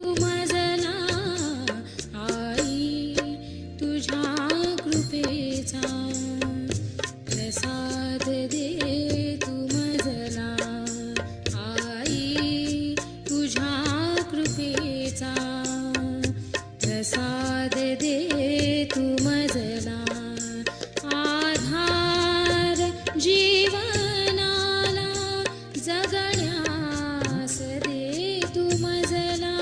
मजला आई तुझ्या कृपेचा प्रसाद दे तू मजला आई तुझ्या कृपेचा प्रसाद दे तू मजला आधार जीवनाला जगण्यास दे तू मजला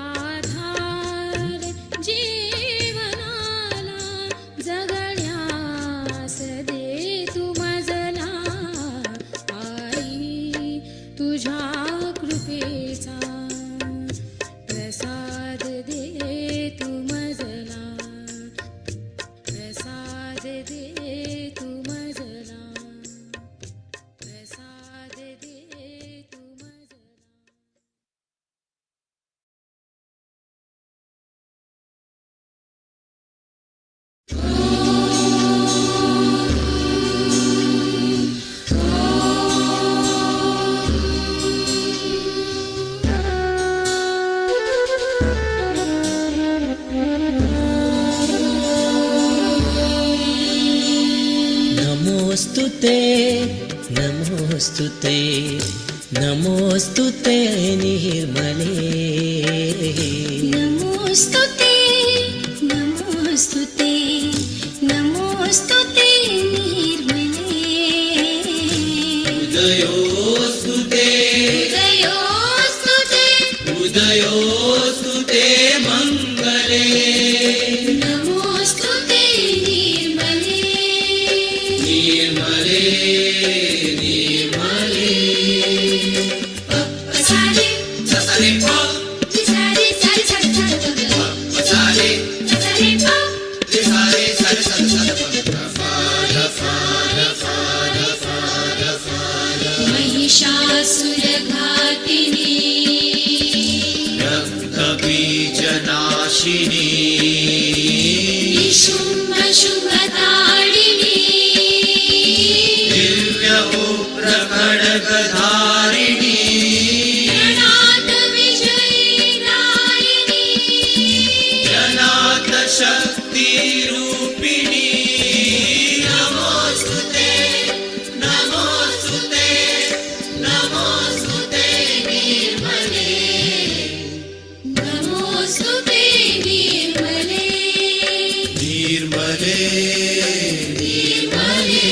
आधार जीवनाला जगण्यास दे तू मजला आई तुझ्या कृपेचा प्रसाद दे तू मजला प्रसाद दे तू मजला प्रसाद दे तू मजला. नमोस्तुते नमोस्तुते नमोस्तुते निर्मले नमोस्तुते नमोस्तुते नमोस्तुते निर्मले उदयोस्तुते उदयोस्तुते उदयोस्तुते मंगले नमोस्तुते निर्मले निर्मले निर्मले सारे ससरे पा सारे सारे सारे सारे सारे सारे पा सारे सारे सारे महिषासुरघातिनी रक्तबीजनाशिनी शुंभतारिणी दिव्य उग्र खड्गधारिणी प्रणनाद विजयदायिनी जनात शक्ति रूपिणी नमोस्तुते नमोस्तुते नमोस्तुते निर्मले नमोस्तुते निर्मले निर्मले निर्मले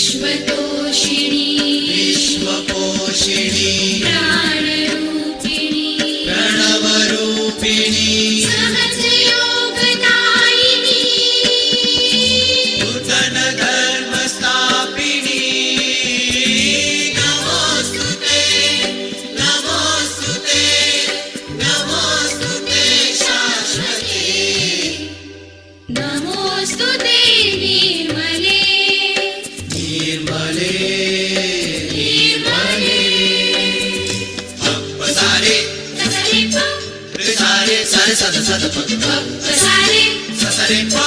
विश्वतोषिणी विश्वपोषिणी प्राणरूपिणी प्रणवरूपिणी सहजयोगदायिनी नूतन धर्मस्थापिनी नमोस्तुते नमोस्तुते नमोस्तुते शाश्वती नमोस्तुते निर्मले निर्मले निर्मले सारे ससरे पा सारे सारे सद सद पद सारे ससरे पा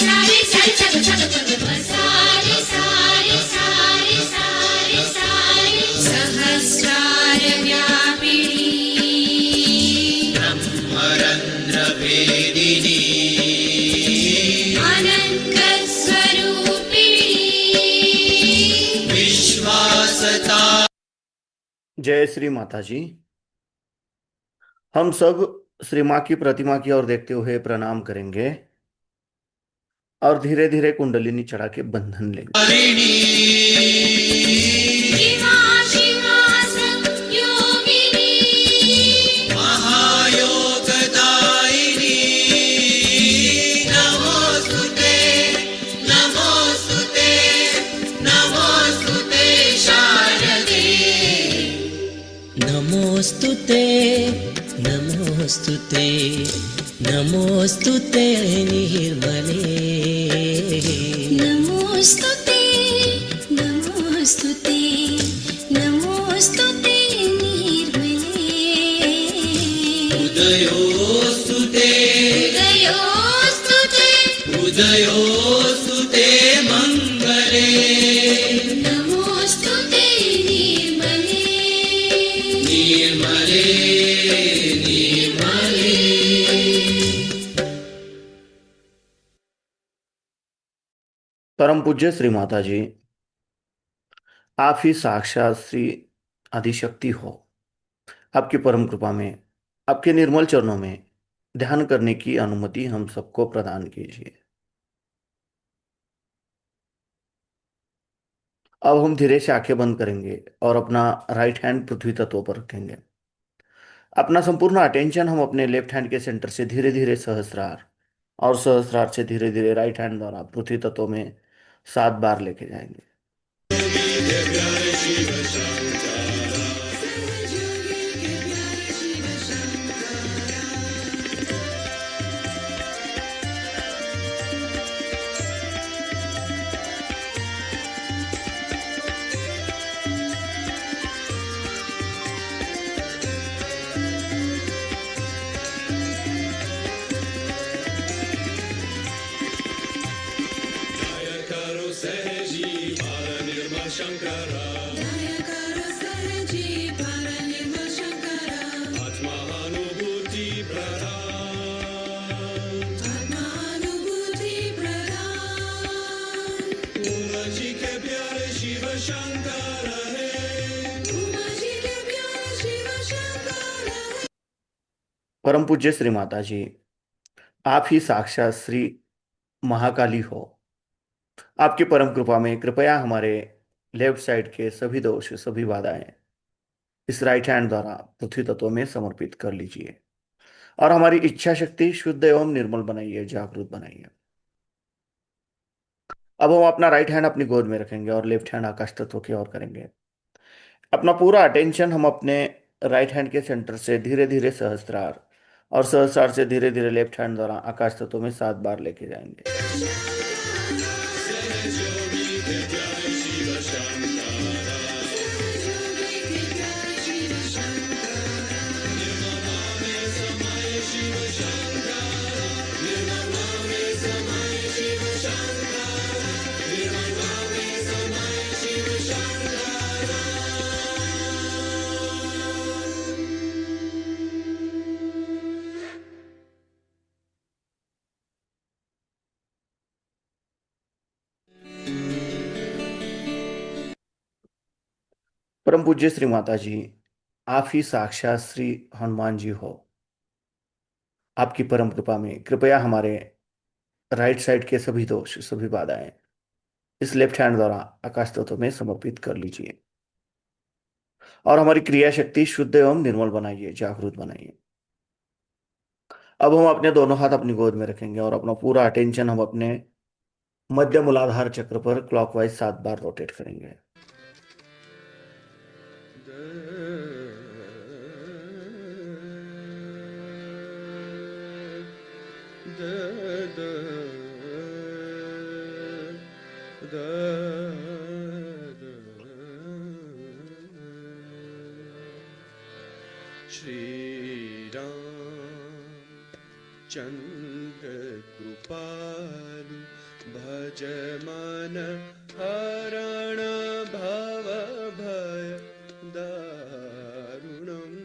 सारे सारे सद सद पद सारे सारे सारे सारे सारे सहस्रार व्यापिनी ब्रह्मरंध्र भेदिनी अनंत स्वरूपिणी विश्वासता। जय श्री माता जी। हम सब श्री माँ की प्रतिमा की ओर देखते हुए प्रणाम करेंगे और धीरे धीरे कुंडलिनी चढ़ा के बंधन लेंगे। शिवा शिवा संयोगिनी महायोगदायिनी नमोस्तुते नमोस्तुते नमोस्तुते शारदे नमोस्तुते नमोस्तुते नमोऽस्तु ते निर्मले नमोस्तुते नमोस्तुते नमोस्तुते निर्मले उदयोऽस्तु ते हृदयोस्तुते उदयोऽस्तु ते मङ्गले नमोस्तुते निर्मले निर्मले निर्मले परम पूज्य श्री माता जी, आप ही साक्षात श्री आदिशक्ति हो। आपकी परम कृपा में, आपके निर्मल चरणों में ध्यान करने की अनुमति हम सबको प्रदान कीजिए। अब हम धीरे से आंखें बंद करेंगे और अपना राइट हैंड पृथ्वी तत्व पर रखेंगे। अपना संपूर्ण अटेंशन हम अपने लेफ्ट हैंड के सेंटर से धीरे धीरे सहस्रार और सहस्रार से धीरे धीरे राइट हैंड द्वारा पृथ्वी तत्व में 7 बार लेके जाएंगे। परम पूज्य श्री माता जी, आप ही साक्षात श्री महाकाली हो। आपकी परम कृपा में कृपया हमारे लेफ्ट साइड के सभी दोष, सभी बाधाएं इस राइट हैंड द्वारा पृथ्वी तत्व में समर्पित कर लीजिए और हमारी इच्छा शक्ति शुद्ध एवं निर्मल बनाइए, जागृत बनाइए। अब हम अपना राइट हैंड अपनी गोद में रखेंगे और लेफ्ट हैंड आकाश तत्व की ओर करेंगे। अपना पूरा अटेंशन हम अपने राइट हैंड के सेंटर से धीरे धीरे सहस्त्रार और सहस्त्रार से धीरे धीरे लेफ्ट हैंड द्वारा आकाश तत्व में 7 बार लेके जाएंगे। परम पूज्य श्री माता जी, आप ही साक्षात श्री हनुमान जी हो। आपकी परम कृपा में कृपया हमारे राइट साइड के सभी दोष, सभी बाधाएं इस लेफ्ट हैंड द्वारा आकाश तत्व में समर्पित कर लीजिए और हमारी क्रिया शक्ति शुद्ध एवं निर्मल बनाइए, जागृत बनाइए। अब हम अपने दोनों हाथ अपनी गोद में रखेंगे और अपना पूरा अटेंशन हम अपने मध्य मूलाधार चक्र पर क्लॉकवाइज 7 बार रोटेट करेंगे। श्री राम चंद्र कृपालु भज मन हरण भव भय दारुणम्।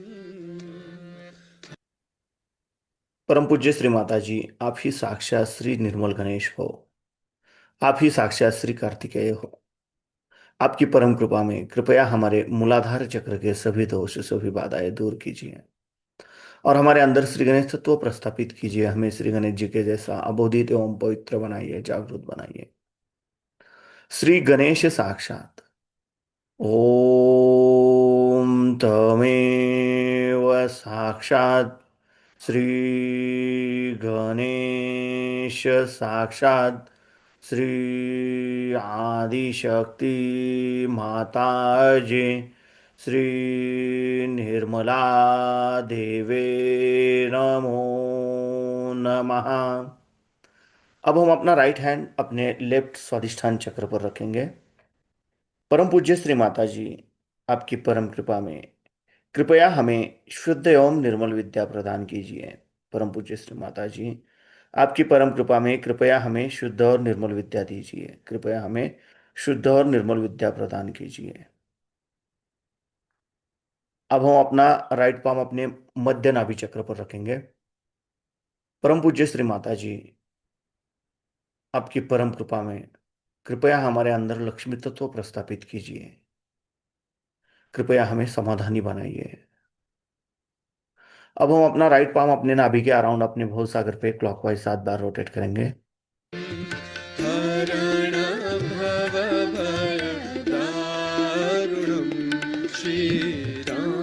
परम पूज्य श्री माता जी, आप ही साक्षात श्री निर्मल गणेश हो। आप ही साक्षात श्री कार्तिकेय हो। आपकी परम कृपा में कृपया हमारे मूलाधार चक्र के सभी दोष, सभी बाधाएं दूर कीजिए और हमारे अंदर श्री गणेश तत्व प्रस्थापित कीजिए। हमें श्री गणेश जी के जैसा अबोधित एवं पवित्र बनाइए, जागृत बनाइए। श्री गणेश साक्षात ओम तमेव साक्षात श्री गणेश साक्षात श्री आदिशक्ति माता जी श्री निर्मला देवे नमो नमः। अब हम अपना राइट हैंड अपने लेफ्ट स्वादिष्ठान चक्र पर रखेंगे। परम पूज्य श्री माता जी, आपकी परम कृपा में कृपया हमें शुद्ध एवं निर्मल विद्या प्रदान कीजिए। परम पूज्य श्री माता जी, आपकी परम कृपा में कृपया हमें शुद्ध और निर्मल विद्या दीजिए। कृपया हमें शुद्ध और निर्मल विद्या प्रदान कीजिए। अब हम अपना राइट पाम अपने मध्य नाभि चक्र पर रखेंगे। परम पूज्य श्री माता जी, आपकी परम कृपा में कृपया हमारे अंदर लक्ष्मी तत्व प्रस्थापित कीजिए। कृपया हमें समाधानी बनाइए। अब हम अपना राइट पाम अपने नाभि के अराउंड अपने भोज सागर पे क्लॉकवाइज 7 बार रोटेट करेंगे। हरण भवभय दारुणं श्रीराम।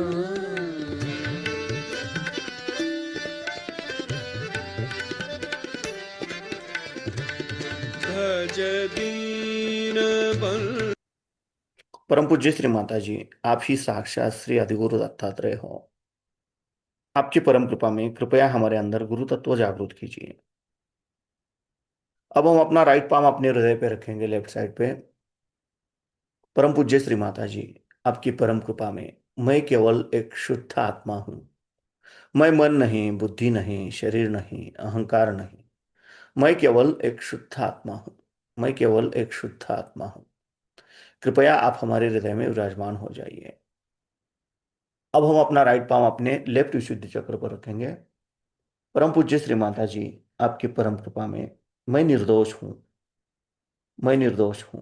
भज दीन बंधु। परम पूज्य श्री माता जी, आप ही साक्षात श्री आदिगुरु दत्तात्रेय हो। आपकी परम कृपा में कृपया हमारे अंदर गुरु तत्व जागृत कीजिए। अब हम अपना राइट पाम अपने हृदय पे रखेंगे, लेफ्ट साइड पे। परम पूज्य श्री माता जी, आपकी परम कृपा में मैं केवल एक शुद्ध आत्मा हूं। मैं मन नहीं, बुद्धि नहीं, शरीर नहीं, अहंकार नहीं। मैं केवल एक शुद्ध आत्मा हूं। मैं केवल एक शुद्ध आत्मा हूं। कृपया आप हमारे हृदय में विराजमान हो जाइए। अब हम अपना राइट पाम अपने लेफ्ट विशुद्धि चक्र पर रखेंगे। परम पूज्य श्री माता जी, आपकी परम कृपा में मैं निर्दोष हूं। मैं निर्दोष हूं।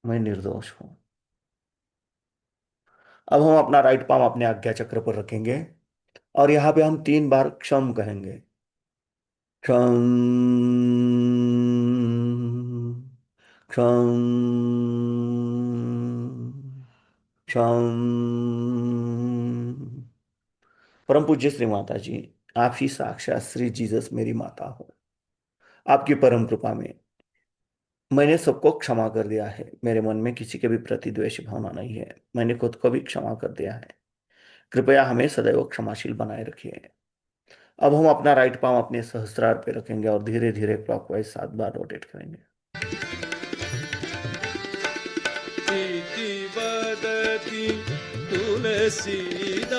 मैं निर्दोष हूं। अब हम अपना राइट पाम अपने आज्ञा चक्र पर रखेंगे और यहाँ पे हम 3 बार क्षम कहेंगे। क्षम क्षम क्षम। परम पूज्य श्री माता जी, आप ही साक्षात श्री जीसस मेरी माता हो। आपकी परम कृपा में मैंने सबको क्षमा कर दिया है। मेरे मन में किसी के भी प्रति द्वेष भावना नहीं है। मैंने खुद को भी क्षमा कर दिया है। कृपया हमें सदैव क्षमाशील बनाए रखिए। अब हम अपना राइट पाम अपने सहस्त्रार पे रखेंगे और धीरे धीरे क्लॉकवाइज 7 बार रोटेट करेंगे। इति वदति तुलसीदास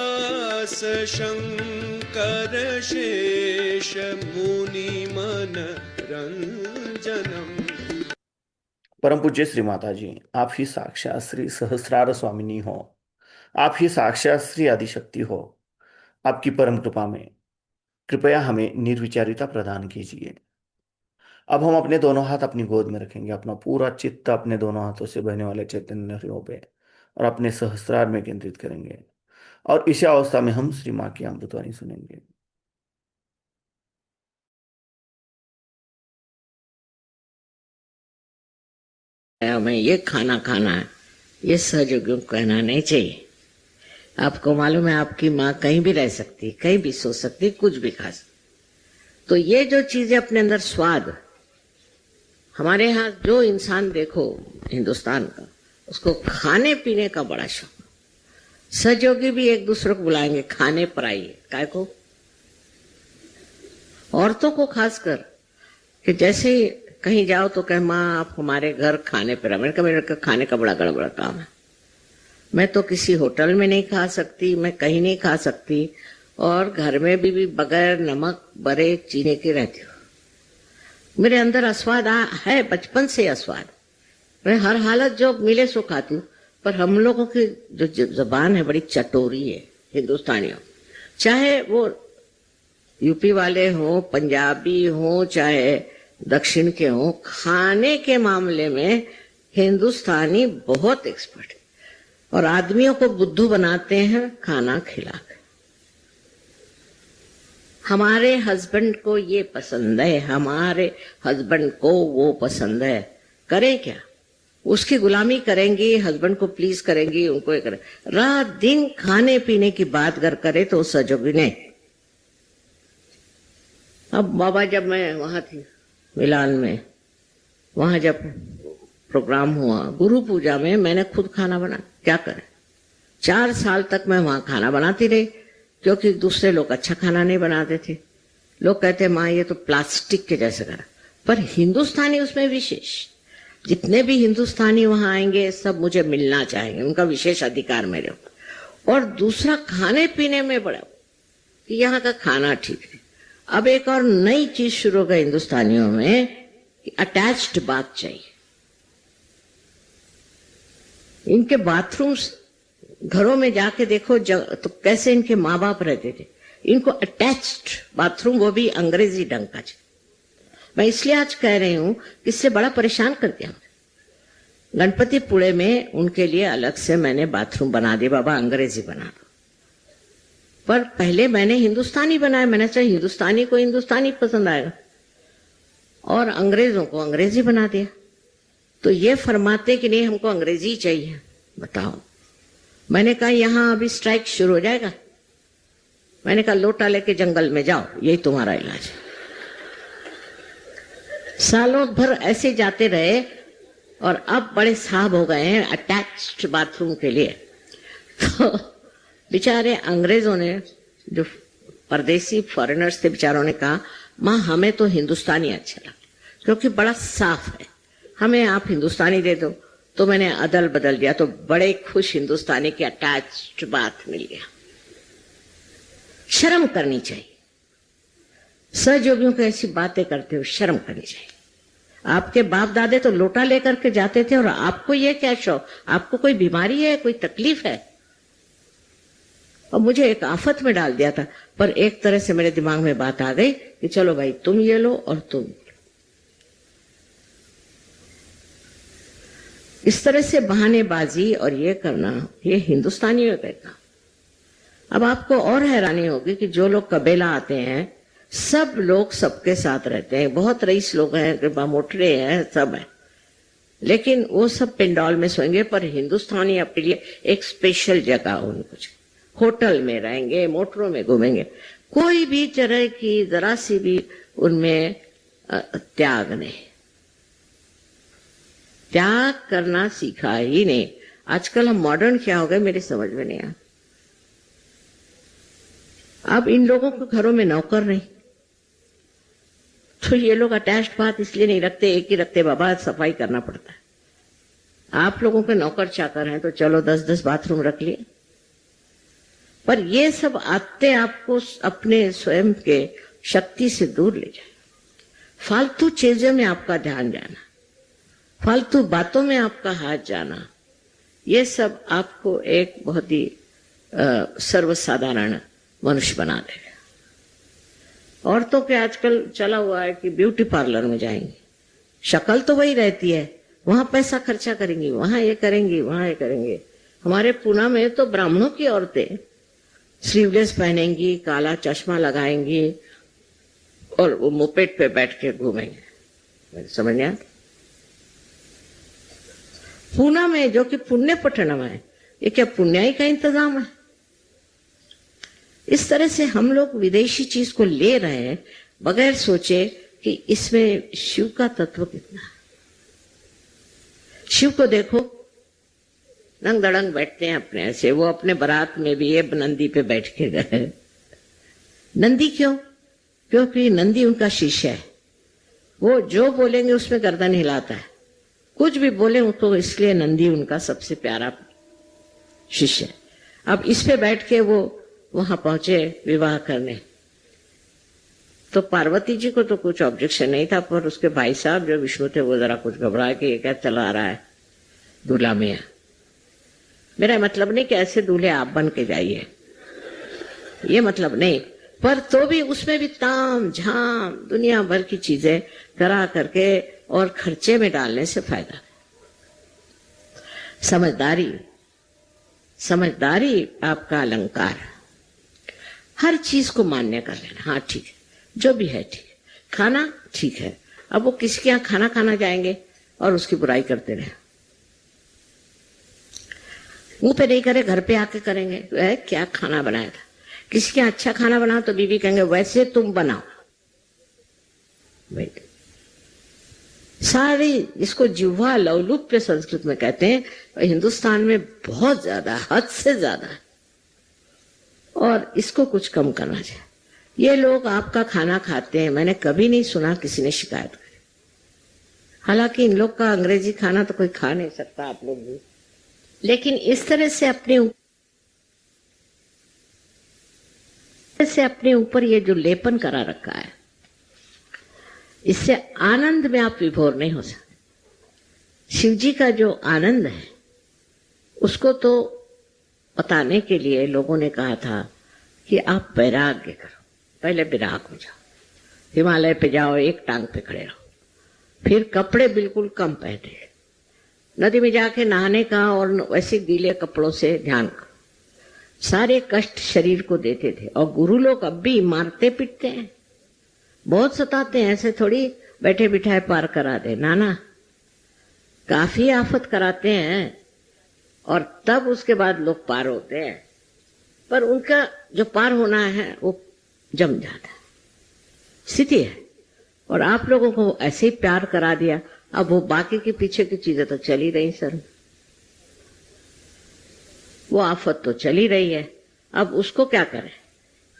शंकर शेष मुनि मन रंजनम। परम पूज्य श्री माता जी, आप ही साक्षात श्री सहस्रार स्वामिनी हो। आप ही साक्षात श्री आदिशक्ति हो। आपकी परम कृपा में कृपया हमें निर्विचारिता प्रदान कीजिए। अब हम अपने दोनों हाथ अपनी गोद में रखेंगे। अपना पूरा चित्त अपने दोनों हाथों से बहने वाले चैतन्य लहरों पे और अपने सहस्रार में केंद्रित करेंगे और इसी अवस्था में हम श्री माँ की अमृतवाणी सुनेंगे। हमें ये खाना खाना है, ये सहयोगियों को कहना नहीं चाहिए। आपको मालूम है, आपकी माँ कहीं भी रह सकती, कहीं भी सो सकती, कुछ भी खा सकती। तो ये जो चीजें अपने अंदर स्वाद, हमारे यहाँ जो इंसान देखो हिंदुस्तान का, उसको खाने पीने का बड़ा शौक। सहयोगी भी एक दूसरे को बुलाएंगे, खाने पर आइए। काय को? औरतों को खासकर, कि जैसे कहीं जाओ तो कहे माँ आप हमारे घर खाने पर। मेरे खाने का बड़ा गड़बड़ा काम है। मैं तो किसी होटल में नहीं खा सकती, मैं कहीं नहीं खा सकती, और घर में भी बगैर नमक बरे चीनी के रहती हूँ। मेरे अंदर अस्वाद है, बचपन से अस्वाद। मैं हर हालत जो मिले सो खाती हूँ। पर हम लोगों की जो जबान है बड़ी चटोरी है, हिंदुस्तानियों, चाहे वो यूपी वाले हों, पंजाबी हों, चाहे दक्षिण के हों, खाने के मामले में हिंदुस्तानी बहुत एक्सपर्ट है और आदमियों को बुद्धू बनाते हैं खाना खिलाकर। हमारे हस्बैंड को ये पसंद है, हमारे हस्बैंड को वो पसंद है, करें क्या? उसकी गुलामी करेंगी, हस्बैंड को प्लीज करेंगी, उनको ये करें। रात दिन खाने पीने की बात अगर करे तो सजोगी नहीं। अब बाबा, जब मैं वहां थी मिलान में, वहां जब प्रोग्राम हुआ गुरु पूजा में, मैंने खुद खाना बना, क्या करें। 4 साल तक मैं वहां खाना बनाती रही, क्योंकि दूसरे लोग अच्छा खाना नहीं बनाते थे। लोग कहते हैं माँ ये तो प्लास्टिक के जैसे करा, पर हिंदुस्तानी उसमें विशेष। जितने भी हिंदुस्तानी वहां आएंगे सब मुझे मिलना चाहेंगे, उनका विशेष अधिकार मेरे ऊपर। और दूसरा खाने पीने में बड़ा कि यहाँ का खाना ठीक है। अब एक और नई चीज शुरू हो गई हिंदुस्तानियों में कि अटैच्ड बाथ चाहिए। इनके बाथरूम्स घरों में जाके देखो तो कैसे इनके माँ बाप रहते थे, इनको अटैच्ड बाथरूम, वो भी अंग्रेजी ढंग का। मैं इसलिए आज कह रही हूं कि इससे बड़ा परेशान कर दिया। गणपतिपुणे में उनके लिए अलग से मैंने बाथरूम बना दिया, बाबा अंग्रेजी बना दो। पर पहले मैंने हिंदुस्तानी बनाया, मैंने सोचा हिंदुस्तानी को हिंदुस्तानी पसंद आएगा, और अंग्रेजों को अंग्रेजी बना दिया। तो ये फरमाते कि नहीं हमको अंग्रेजी चाहिए। बताओ, मैंने कहा यहां अभी स्ट्राइक शुरू हो जाएगा। मैंने कहा लोटा लेके जंगल में जाओ, यही तुम्हारा इलाज है। सालों भर ऐसे जाते रहे और अब बड़े साहब हो गए हैं अटैच्ड बाथरूम के लिए। तो बेचारे अंग्रेजों ने, जो परदेसी फॉरेनर्स थे, बेचारों ने कहा माँ हमें तो हिंदुस्तानी अच्छा लगा क्योंकि बड़ा साफ है, हमें आप हिंदुस्तानी दे दो। तो मैंने अदल बदल दिया, तो बड़े खुश हिंदुस्तानी के अटैच्ड बाथ मिल गया। शर्म करनी चाहिए, सहयोगियों को ऐसी बातें करते हो, शर्म करनी चाहिए। आपके बाप दादे तो लोटा लेकर के जाते थे, और आपको ये क्या शौक, आपको कोई बीमारी है, कोई तकलीफ है? और मुझे एक आफत में डाल दिया था, पर एक तरह से मेरे दिमाग में बात आ गई कि चलो भाई तुम ये लो और तुम। इस तरह से बहानेबाजी और ये करना, ये हिंदुस्तानियों का काम। अब आपको और हैरानी होगी कि जो लोग कबीला आते हैं, सब लोग सबके साथ रहते हैं, बहुत रईस लोग हैं, मोटरे हैं, सब हैं, लेकिन वो सब पेंडॉल में सोएंगे। पर हिंदुस्तानी अपने लिए एक स्पेशल जगह, उनको होटल में रहेंगे, मोटरों में घूमेंगे, कोई भी तरह की जरा सी भी उनमें त्याग नहीं, त्याग करना सीखा ही नहीं। आजकल हम मॉडर्न क्या हो गए मेरी समझ में नहीं आया। अब इन लोगों को घरों में नौकर नहीं, तो ये लोग अटैच्ड बात इसलिए नहीं रखते, एक ही रखते, बाबा सफाई करना पड़ता है। आप लोगों के नौकर चाकर हैं तो चलो 10-10 बाथरूम रख लिए, पर ये सब आते आपको अपने स्वयं के शक्ति से दूर ले जाए। फालतू चीजों में आपका ध्यान जाना, फालतू बातों में आपका हाथ जाना, ये सब आपको एक बहुत ही सर्वसाधारण मनुष्य बना देगा। औरतों के आजकल चला हुआ है कि ब्यूटी पार्लर में जाएंगी, शक्ल तो वही रहती है, वहां पैसा खर्चा करेंगी, वहां ये करेंगी, वहां ये करेंगे। हमारे पूना में तो ब्राह्मणों की औरतें स्लीवलेस पहनेंगी, काला चश्मा लगाएंगी और वो मोपेड पे बैठ के घूमेंगे। समझ नहीं आता? पूना में, जो कि पुण्य पట్టणम है, ये क्या पुण्याई का इंतजाम है? इस तरह से हम लोग विदेशी चीज को ले रहे हैं बगैर सोचे कि इसमें शिव का तत्व कितना है। शिव को देखो, रंग दड़ंग बैठते हैं अपने ऐसे, वो अपने बारात में भी ये नंदी पे बैठ के गए। नंदी क्यों? क्योंकि नंदी उनका शिष्य है, वो जो बोलेंगे उसमें गर्दन हिलाता है, कुछ भी बोले तो इसलिए नंदी उनका सबसे प्यारा शिष्य है। अब इस पे बैठ के वो वहां पहुंचे विवाह करने, तो पार्वती जी को तो कुछ ऑब्जेक्शन नहीं था, पर उसके भाई साहब जो विष्णु थे वो जरा कुछ घबराए कि ये क्या चला आ रहा है दूल्हा मियां। मेरा मतलब नहीं कि ऐसे दूल्हे आप बन के जाइए, ये मतलब नहीं, पर तो भी उसमें भी ताम झाम दुनिया भर की चीजें करा करके और खर्चे में डालने से फायदा। समझदारी, समझदारी आपका अलंकार। हर चीज को मान्य कर लेना, हाँ ठीक है, जो भी है ठीक है, खाना ठीक है। अब वो किसके यहाँ खाना खाना जाएंगे और उसकी बुराई करते रहे, मुंह पे नहीं करे, घर पे आके करेंगे, वह क्या खाना बनाया था। किसी के अच्छा खाना बनाओ तो बीवी कहेंगे वैसे तुम बनाओ। सारी इसको जिह्वा लौलुप्य संस्कृत में कहते हैं, हिंदुस्तान में बहुत ज्यादा, हद से ज्यादा, और इसको कुछ कम करना चाहिए। ये लोग आपका खाना खाते हैं, मैंने कभी नहीं सुना किसी ने शिकायत करी। हालांकि इन लोग का अंग्रेजी खाना तो कोई खा नहीं सकता, आप लोग भी, लेकिन इस तरह से अपने ऊपर ये जो लेपन करा रखा है, इससे आनंद में आप विभोर नहीं हो सकते। शिव जी का जो आनंद है उसको तो बताने के लिए लोगों ने कहा था कि आप वैराग्य करो, पहले विराग हो जाओ, हिमालय पे जाओ, एक टांग पे खड़े रहो, फिर कपड़े बिल्कुल कम पहने, नदी में जाके नहाने का और वैसे गीले कपड़ों से ध्यान करो। सारे कष्ट शरीर को देते थे और गुरु लोग अब भी मारते पीटते हैं, बहुत सताते हैं, ऐसे थोड़ी बैठे बिठाए पार करा दे, ना, काफी आफत कराते हैं और तब उसके बाद लोग पार होते हैं। पर उनका जो पार होना है वो जम जाता है, स्थिति है। और आप लोगों को ऐसे ही प्यार करा दिया, अब वो बाकी के पीछे की चीजें तो चल ही रही सर, वो आफत तो चली रही है, अब उसको क्या करें,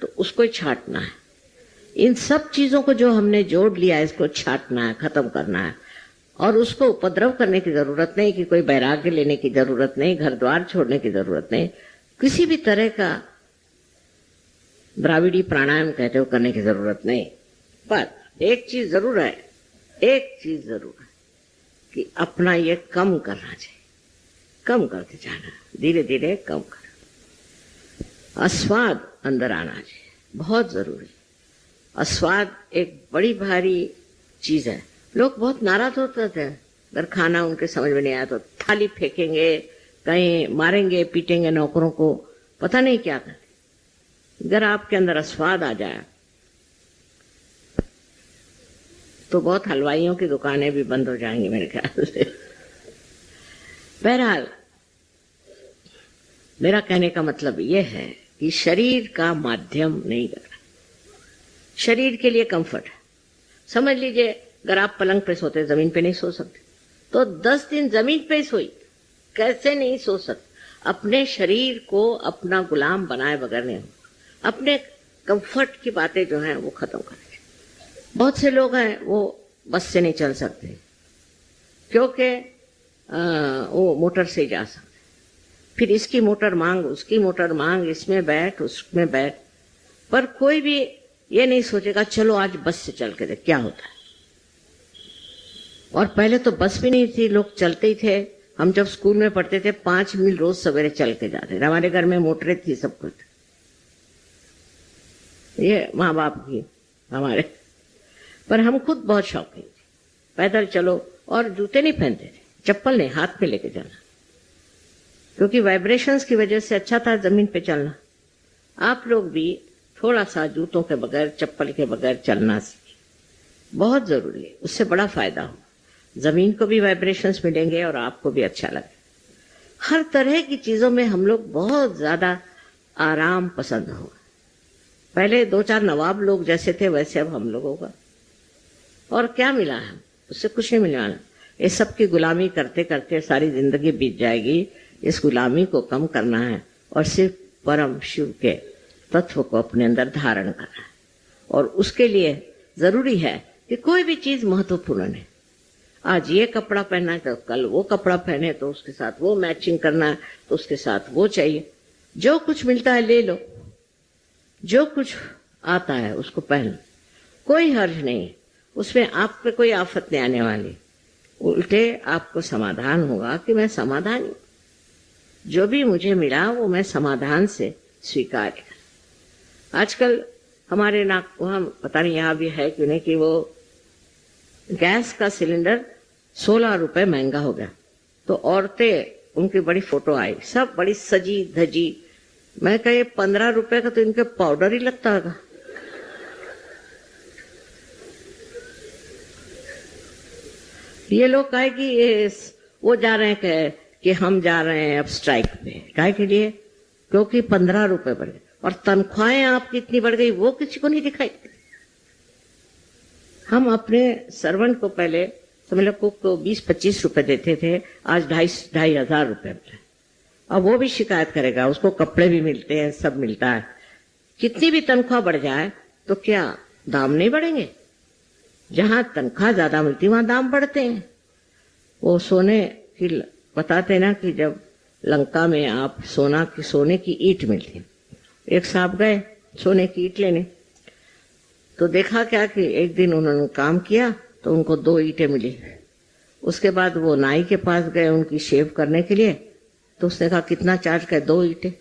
तो उसको ही छांटना है। इन सब चीजों को जो हमने जोड़ लिया है, इसको छांटना है, खत्म करना है। और उसको उपद्रव करने की जरूरत नहीं, कि कोई वैराग्य लेने की जरूरत नहीं, घर द्वार छोड़ने की जरूरत नहीं, किसी भी तरह का द्राविड़ी प्राणायाम कहते हो करने की जरूरत नहीं। पर एक चीज जरूर है, कि अपना ये कम करना चाहिए, कम करते जाना, धीरे धीरे कम कर। अस्वाद अंदर आना चाहिए, बहुत जरूरी। अस्वाद एक बड़ी भारी चीज है। लोग बहुत नाराज होते थे अगर खाना उनके समझ में नहीं आया तो थाली फेंकेंगे, कहीं मारेंगे पीटेंगे नौकरों को, पता नहीं क्या करते। अगर आपके अंदर अस्वाद आ जाए तो बहुत हलवाइयों की दुकानें भी बंद हो जाएंगी मेरे ख्याल से। बहरहाल मेरा कहने का मतलब यह है कि शरीर का माध्यम नहीं करना, शरीर के लिए कंफर्ट है। समझ लीजिए अगर आप पलंग पे सोते, जमीन पे नहीं सो सकते, तो 10 दिन जमीन पे सोई, कैसे नहीं सो सकते। अपने शरीर को अपना गुलाम बनाए बगैर नहीं हो, अपने कंफर्ट की बातें जो हैं वो खत्म करें। बहुत से लोग हैं वो बस से नहीं चल सकते क्योंकि वो मोटर से जा सकते, फिर इसकी मोटर मांग, उसकी मोटर मांग, इसमें बैठ, उसमें बैठ, पर कोई भी ये नहीं सोचेगा चलो आज बस से चल के देख क्या होता है। और पहले तो बस भी नहीं थी, लोग चलते ही थे। हम जब स्कूल में पढ़ते थे 5 मील रोज सवेरे चल के जाते थे, हमारे घर में मोटरें थी, सब कुछ, ये माँ बाप की हमारे। पर हम खुद बहुत शौकीन थे, पैदल चलो, और जूते नहीं पहनते थे, चप्पल नहीं, हाथ में लेके जाना, क्योंकि वाइब्रेशंस की वजह से अच्छा था जमीन पे चलना। आप लोग भी थोड़ा सा जूतों के बगैर, चप्पल के बगैर चलना सीखें, बहुत जरूरी है, उससे बड़ा फायदा हो। जमीन को भी वाइब्रेशंस मिलेंगे और आपको भी अच्छा लगे। हर तरह की चीजों में हम लोग बहुत ज्यादा आराम पसंद हो। पहले 2-4 नवाब लोग जैसे थे वैसे अब हम लोगों का, और क्या मिला है, उससे कुछ नहीं मिलने वाला। इस सब की गुलामी करते करते सारी जिंदगी बीत जाएगी। इस गुलामी को कम करना है और सिर्फ परम शिव के तत्व को अपने अंदर धारण करना है। और उसके लिए जरूरी है कि कोई भी चीज महत्वपूर्ण है। आज ये कपड़ा पहनना है तो कल वो कपड़ा पहने, तो उसके साथ वो मैचिंग करना है, तो उसके साथ वो चाहिए। जो कुछ मिलता है ले लो, जो कुछ आता है उसको पहन, कोई हर्ज नहीं, उसमें आप पे कोई आफत नहीं आने वाली। उल्टे आपको समाधान होगा कि मैं समाधान हूं, जो भी मुझे मिला वो मैं समाधान से स्वीकार कर। आजकल हमारे वहां पता नहीं यहाँ भी है कि नहीं, कि वो गैस का सिलेंडर 16 रुपए महंगा हो गया, तो औरतें उनकी बड़ी फोटो आई, सब बड़ी सजी धजी। मैं कहा ये 15 रुपए का तो इनके पाउडर ही लगता होगा। ये लोग कहे कि ये वो जा रहे हैं कि हम जा रहे हैं अब स्ट्राइक पे, काहे के लिए, क्योंकि 15 रुपए बढ़ गए और तनख्वाहें आपकी इतनी बढ़ गई, वो किसी को नहीं दिखाई। हम अपने सर्वेंट को पहले समझ लो कुक को 20-25 रुपए देते थे, आज 2,500 रुपए मिले। अब वो भी शिकायत करेगा, उसको कपड़े भी मिलते हैं, सब मिलता है। कितनी भी तनख्वाह बढ़ जाए तो क्या दाम नहीं बढ़ेंगे? जहां तनख्वाह ज्यादा मिलती वहां दाम बढ़ते हैं। वो सोने की बताते ना कि जब लंका में आप सोने की ईंट मिलती, एक साहब गए सोने की ईंट लेने, तो देखा क्या कि एक दिन उन्होंने काम किया तो उनको 2 ईंटें मिली। उसके बाद वो नाई के पास गए उनकी शेव करने के लिए, तो उसने कहा कितना चार्ज करे? 2 ईंटें।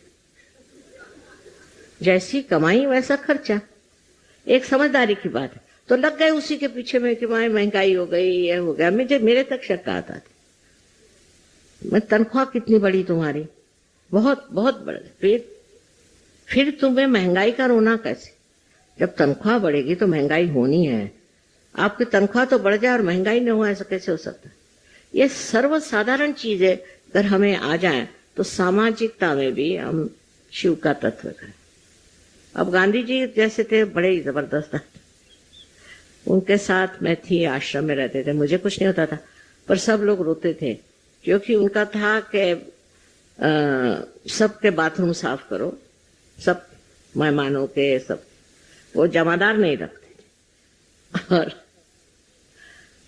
जैसी कमाई वैसा खर्चा, एक समझदारी की बात है। तो लग गए उसी के पीछे में कि माए महंगाई हो गई, ये हो गया। मेरे तक शक आता था, मैं तनख्वाह कितनी बड़ी तुम्हारी, बहुत बहुत बढ़, फिर तुम्हें महंगाई का रोना कैसे? जब तनख्वाह बढ़ेगी तो महंगाई होनी है। आपकी तनख्वाह तो बढ़ जाए और महंगाई न हो, ऐसा कैसे हो सकता है? ये सर्वसाधारण चीज है। अगर हमें आ जाए तो सामाजिकता में भी हम शिव का तत्व करें। अब गांधी जी जैसे थे, बड़े ही जबरदस्त थे। उनके साथ मैं थी, आश्रम में रहते थे, मुझे कुछ नहीं होता था, पर सब लोग रोते थे क्योंकि उनका था कि सबके बाथरूम साफ करो, सब मेहमानों के, सब। वो जमादार नहीं रखते थे और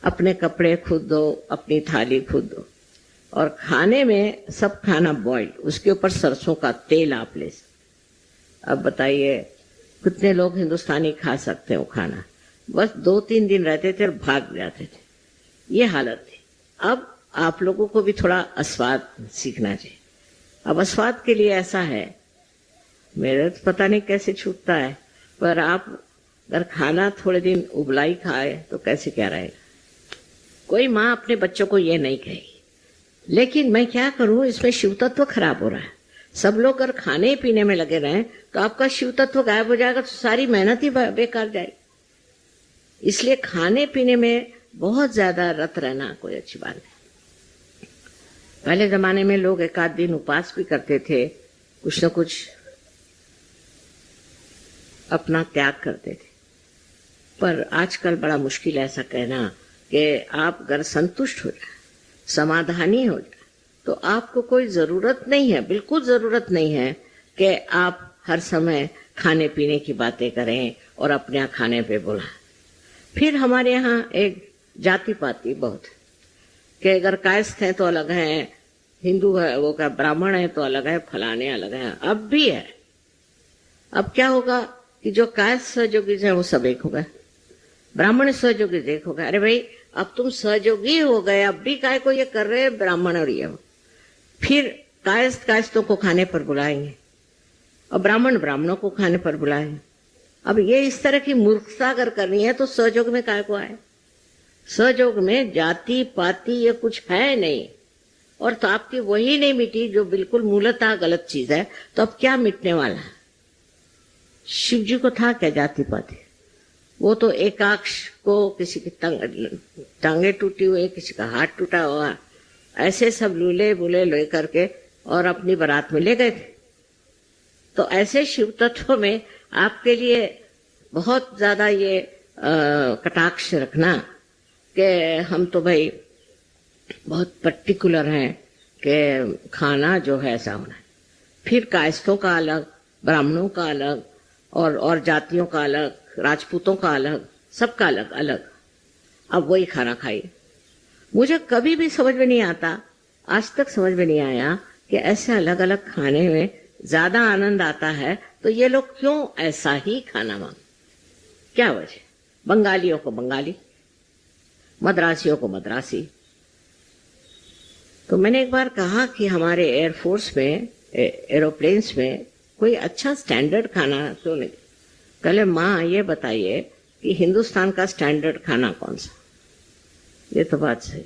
अपने कपड़े खुद धो, अपनी थाली खुद धो, और खाने में सब खाना बॉइल, उसके ऊपर सरसों का तेल आप ले। अब बताइए कितने लोग हिंदुस्तानी खा सकते हैं वो खाना? बस 2-3 दिन रहते थे और भाग जाते थे। ये हालत थी। अब आप लोगों को भी थोड़ा आस्वाद सीखना चाहिए। अब आस्वाद के लिए ऐसा है, मेरे तो पता नहीं कैसे छूटता है, पर आप अगर खाना थोड़े दिन उबलाई खाए तो कैसे क्या रहेगा? कोई माँ अपने बच्चों को ये नहीं कहेगी, लेकिन मैं क्या करूं, इसमें शिव तत्व खराब हो रहा है। सब लोग अगर खाने पीने में लगे रहें तो आपका शिव तत्व गायब हो जाएगा, तो सारी मेहनत ही बेकार जाएगी। इसलिए खाने पीने में बहुत ज्यादा रत रहना कोई अच्छी बात नहीं। पहले जमाने में लोग 1 आध दिन उपवास भी करते थे, कुछ न कुछ अपना त्याग करते थे, पर आजकल बड़ा मुश्किल है ऐसा कहना कि आप अगर संतुष्ट हो जाए, समाधानी हो जाए, तो आपको कोई जरूरत नहीं है, बिल्कुल जरूरत नहीं है कि आप हर समय खाने पीने की बातें करें और अपने यहाँ खाने पे बुलाएं। फिर हमारे यहाँ एक जाति पाति बहुत है कि अगर कायस्थ हैं तो अलग हैं, हिंदू है वो क्या ब्राह्मण है तो अलग है, फलाने अलग है। अब भी है। अब क्या होगा कि जो कायस्थ सहयोगी है वो सब एक हो गए, ब्राह्मण सहयोगी एक हो गए। अरे भाई अब तुम सहयोगी हो गए, अब भी काय को ये कर रहे हैं ब्राह्मण और ये हो। फिर कायस्थ कायस्थों को खाने पर बुलाएंगे और ब्राह्मण ब्राह्मणों को खाने पर बुलाएंगे। अब ये इस तरह की मूर्खता अगर करनी है तो सहयोग में काय को आए? सहयोग में जाति पाति ये कुछ है नहीं, और तो आपकी वही नहीं मिटी जो बिल्कुल मूलतः गलत चीज है, तो अब क्या मिटने वाला है? शिव जी को था क्या जाति पाति? वो तो एकाक्ष को किसी की टांगे टूटी हुई, किसी का हाथ टूटा हुआ, ऐसे सब लूले बुले ले करके और अपनी बारात में ले गए थे। तो ऐसे शिव तत्व में आपके लिए बहुत ज्यादा ये कटाक्ष रखना कि हम तो भाई बहुत पर्टिकुलर हैं कि खाना जो है ऐसा होना है। फिर कायस्थों का अलग, ब्राह्मणों का अलग, और जातियों का अलग, राजपूतों का अलग, सबका अलग अलग। अब वही खाना खाइए। मुझे कभी भी समझ में नहीं आता, आज तक समझ में नहीं आया कि ऐसे अलग अलग खाने में ज्यादा आनंद आता है, तो ये लोग क्यों ऐसा ही खाना मांगे? क्या वजह? बंगालियों को बंगाली, मद्रासियों को मद्रासी। तो मैंने एक बार कहा कि हमारे एयरफोर्स में, एरोप्लेन्स में कोई अच्छा स्टैंडर्ड खाना क्यों नहीं? पहले माँ ये बताइए कि हिंदुस्तान का स्टैंडर्ड खाना कौन सा? ये तो बात सही।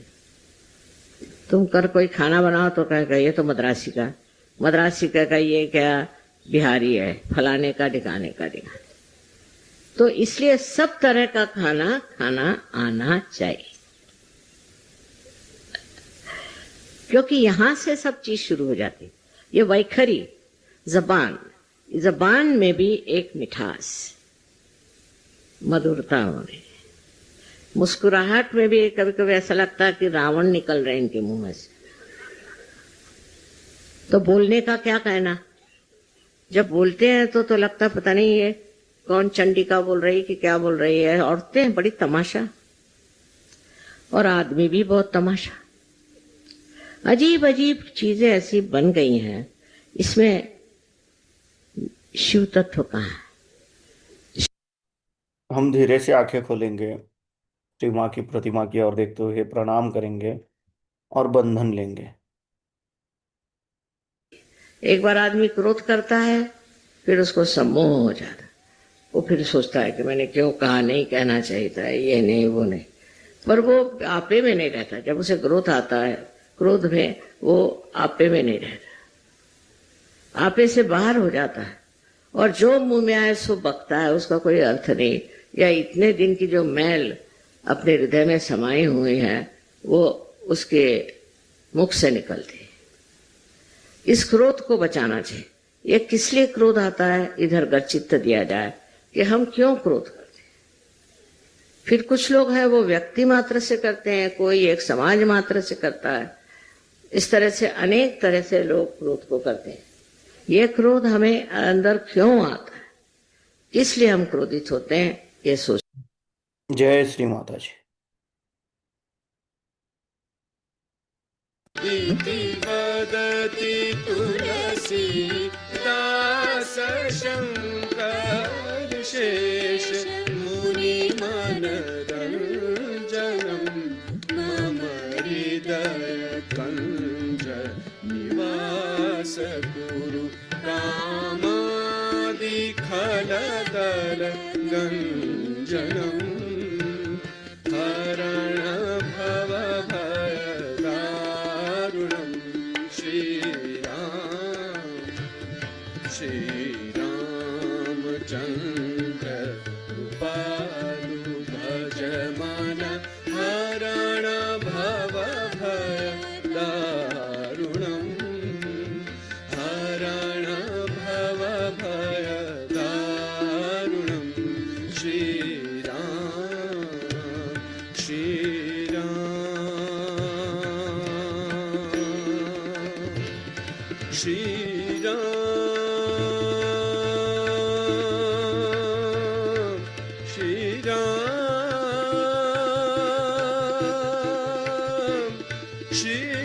तुम कर कोई खाना बनाओ तो कहेगा ये तो मद्रासी का, मद्रासी कहेगा ये क्या बिहारी है, फलाने का ढिकाने का ढिकाने। तो इसलिए सब तरह का खाना खाना आना चाहिए, क्योंकि यहां से सब चीज शुरू हो जाती। ये वैखरी जबान में भी एक मिठास, मधुरता होने, मुस्कुराहट में भी कभी कभी ऐसा लगता है कि रावण निकल रहे इनके मुंह में से। तो बोलने का क्या कहना, जब बोलते हैं तो लगता पता नहीं ये कौन चंडिका बोल रही कि क्या बोल रही है। औरतें बड़ी तमाशा और आदमी भी बहुत तमाशा। अजीब अजीब चीजें ऐसी बन गई हैं, इसमें शिव तत्व कहाँ है। हम धीरे से आंखें खोलेंगे, श्री माँ की प्रतिमा की ओर देखते हुए प्रणाम करेंगे और बंधन लेंगे। एक बार आदमी क्रोध करता है, फिर उसको सम्मोह हो जाता है। वो फिर सोचता है कि मैंने क्यों कहा, नहीं कहना चाहिए था, ये नहीं वो नहीं। पर वो आपे में नहीं रहता। जब उसे क्रोध आता है, क्रोध में वो आपे में नहीं रहता, आपे से बाहर हो जाता है। और जो मुंह में आए सो बकता है, उसका कोई अर्थ नहीं। या इतने दिन की जो मैल अपने हृदय में समाई हुई है, वो उसके मुख से निकलती है। इस क्रोध को बचाना चाहिए। ये किस लिए क्रोध आता है, इधर गर्चित्त दिया जाए कि हम क्यों क्रोध करते हैं। फिर कुछ लोग हैं वो व्यक्ति मात्र से करते हैं, कोई एक समाज मात्र से करता है। इस तरह से अनेक तरह से लोग क्रोध को करते हैं। ये क्रोध हमें अंदर क्यों आता है, किस लिए हम क्रोधित होते हैं, ये सोच। जय श्री माता जी। इति वदति तुलसी दास शंकर शेष मुनि मनरंजनम मम हृदय कंज निवास कुरु कामादि खलदल गंजनम हरण भव भय दारुणम श्री रामचंद्र कृपालु भज मन हरण भव भय दारुणम हरण भव भय दारुणम श्री She